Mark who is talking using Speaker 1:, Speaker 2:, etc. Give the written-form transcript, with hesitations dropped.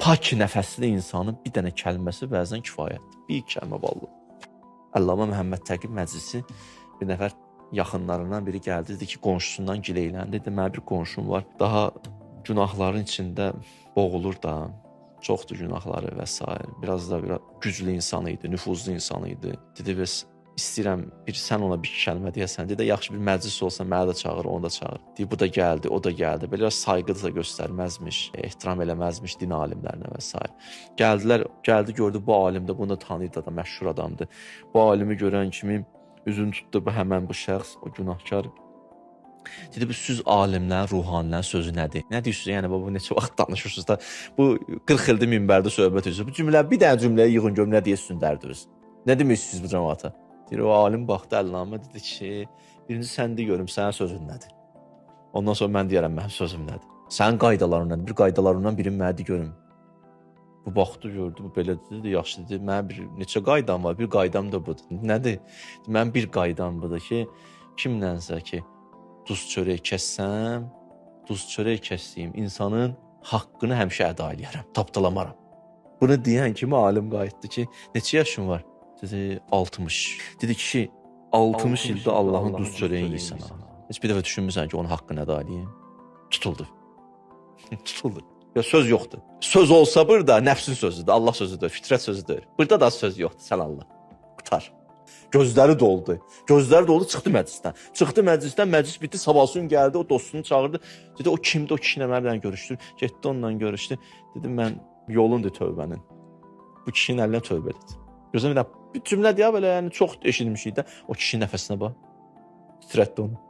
Speaker 1: Pak nəfəsli insanın bir dənə kəlməsi bəzən kifayətdir. Bir kəlmə vallahi. Əllamə Məhəmməd Təqi Məclisi bir nəfər yaxınlarından biri gəldi, dedi ki, qonşusundan gileyləndi. Dedi, mənim bir qonşum var, daha günahların içində boğulur da, çoxdur günahları və s. Biraz güclü insan idi, nüfuzlu insan idi. Dedi, bəs istəyirəm sən ona bir kəlmə deyəsən. Dedi, yaxşı bir məclis olsa məni də çağır, onu da çağır. Dedi, bu da gəldi, o da gəldi. Belə sayğı da göstərməzmiş, ehtiram eləməzmiş din alimlərinə və s. Gəldi, gördü bu alim də, bunu da tanıyırdı da, məşhur adamdır. Bu alimi görən kimi üzünü tutdu həmən bu şəxs, o günahkar. Dedi, bu siz alimlərin, ruhanilərin sözü nədir? Nə deyirsiniz? Yəni, bu neçə vaxt danışırsınız da, bu 40 ildir minbərdə söhbət edirsiniz. Bu cümlə, bir dənə cümləyə yığın görüm, nə deyirsiniz dərdiniz? Nə demirsiniz bu cəmaata? Deyir, o alim baxdı Əllamə, dedi ki, birinci sən de görüm, sənin sözün nədir? Ondan sonra mən deyərəm, mənim sözüm nədir? Sənin qaydaların nədir? Bir qaydalarından birini mənə de görüm. Bu baxdı, gördü, bu belə dedi, yaxşı dedi, mənim bir neçə qaydam var, bir qaydam da budur. Nədir? Mənim bir qaydam budur ki, kimlənsə ki, duz çörək kəssəm, duz çörək kəssiyim, insanın haqqını həmişə əda eləyərəm, tapdalamaram. Bunu deyən kimi alim qayıtdı ki, neçə yaşın var? Dedi, 60. Dedi ki, 60 ildə Allahın duz çörəyin yiyirsən. Heç bir dəfə düşünmürsən ki, onun haqqını əda eləyim. Tutuldu. Tutuldu. Ya söz yoxdur. Söz olsa burada nəfsin sözüdür, Allah sözüdür, fitrət sözüdür. Burada da söz yoxdur, sən Allah. Qutar. Gözləri doldu. Gözləri doldu, çıxdı məclisdən. Çıxdı məclisdən, məclis bitdi, sabahsı gün gəldi, o dostunu çağırdı. Dedi, o kimdir, o kişi ilə mənimlə görüşdür. Getdi onunla görüşdü. Dedim, mən yolundur tövbənin. Bu kişinin əlinə tövbə edin. Gözəm bir cümlə deyə belə, yəni çox eşitmişik də. O kişinin nəfəsinə bax. Titrətdi onu.